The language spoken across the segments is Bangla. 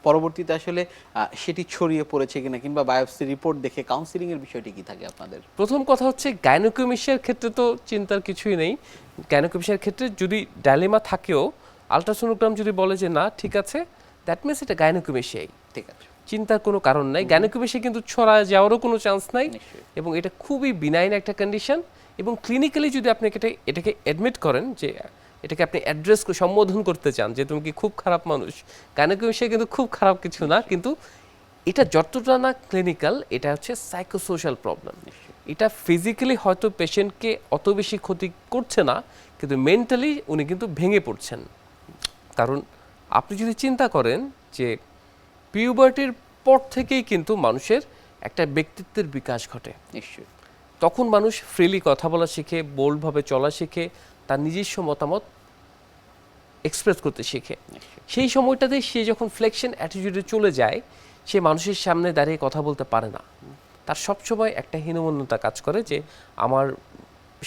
পরবর্তীতে আসলে সেটি ছড়িয়ে পড়েছে কিনা কিংবা বায়োপসি রিপোর্ট দেখে কাউন্সিলিং এর বিষয়টি কি থাকে আপনাদের? প্রথম কথা হচ্ছে গাইনোকোমেশিয়ার ক্ষেত্রে তো চিন্তার কিছুই নেই। গাইনোকোমেশিয়ার ক্ষেত্রে যদি ডায়লেমা থাকেও আলট্রাসোনোগ্রাম যদি বলে যে না ঠিক আছে, দ্যাট মিনস এটা গাইনোকোমেশিয়াই, ঠিক আছে, চিন্তার কোনো কারণ নাই। গাইনোকোমেশিয়া কিন্তু ছড়া যাওয়ারও কোনো চান্স নাই নিশ্চয়ই। এবং এটা খুবই বিনাইন একটা কন্ডিশন। এবং ক্লিনিক্যালি যদি আপনি এটাকে অ্যাডমিট করেন, যে এটাকে আপনি অ্যাড্রেস সম্বোধন করতে চান যে তুমি কি খুব খারাপ মানুষ, গাইনোকোমেশিয়া কিন্তু খুব খারাপ কিছু না, কিন্তু এটা যতটা না ক্লিনিক্যাল, এটা হচ্ছে সাইকোসোশ্যাল প্রবলেম। এটা ফিজিক্যালি হয়তো পেশেন্টকে অত বেশি ক্ষতি করছে না, কিন্তু মেন্টালি উনি কিন্তু ভেঙে পড়ছেন। কারণ আপনি যদি চিন্তা করেন যে পিউবার্টির পর থেকেই কিন্তু মানুষের একটা ব্যক্তিত্বের বিকাশ ঘটে। নিশ্চয়ই। তখন মানুষ ফ্রিলি কথা বলা শিখে, বোল্ডভাবে চলা শিখে, তার নিজস্ব মতামত এক্সপ্রেস করতে শিখে। সেই সময়টাতে সে যখন ফ্লেকশন অ্যাটিটিউডে চলে যায়, সে মানুষের সামনে দাঁড়িয়ে কথা বলতে পারে না। তার সবসময় একটা হীনমন্যতা কাজ করে যে আমার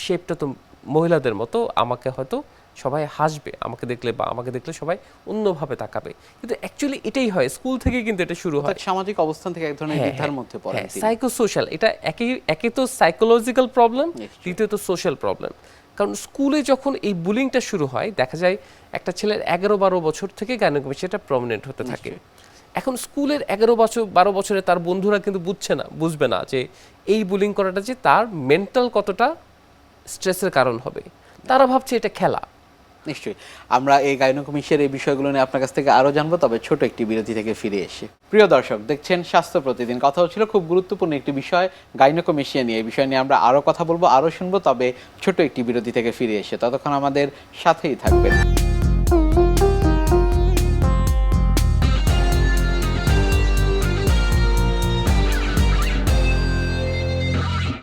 শেপটা তো মহিলাদের মতো, আমাকে হয়তো সবাই হাসবে আমাকে দেখলে, বা আমাকে দেখলে সবাই অন্যভাবে তাকাবে। কিন্তু অ্যাকচুয়ালি এটাই হয়, স্কুল থেকে কিন্তু এটা শুরু হয়। সামাজিক অবস্থান থেকে এক ধরনের দ্বিধার মধ্যে পড়েন তিনি। সাইকোসোশ্যাল, এটা একে তো সাইকোলজিক্যাল প্রবলেম, নিশ্চয়ই। দ্বিতীয়ত সোশ্যাল প্রবলেম। কারণ স্কুলে যখন এই বুলিংটা শুরু হয়, দেখা যায় একটা ছেলের 11-12 বছর থেকে গাইনোকোমেশিয়াটা প্রমিনেন্ট হতে থাকে। এখন স্কুলের 11-12 বছরে তার বন্ধুরা কিন্তু বুঝবে না যে এই বুলিং করাটা যে তার মেন্টাল কতটা স্ট্রেসের কারণ হবে। তারা ভাবছে এটা খেলা। নিশ্চয়ই আমরা এই গাইনোকোমেশিয়ার এই বিষয়গুলো নিয়ে আপনার কাছ থেকে আরো জানবো, তবে ছোট একটি বিরতি থেকে ফিরে এসে। প্রিয় দর্শক, দেখছেন স্বাস্থ্য প্রতিদিন। কথা হচ্ছিল খুব গুরুত্বপূর্ণ একটি বিষয় গাইনোকোমেশিয়া নিয়ে। এই বিষয় নিয়ে আমরা আরো কথা বলবো, আরো শুনবো, তবে ছোট একটি বিরতি থেকে ফিরে এসে। ততক্ষণ আমাদের সাথেই থাকবেন।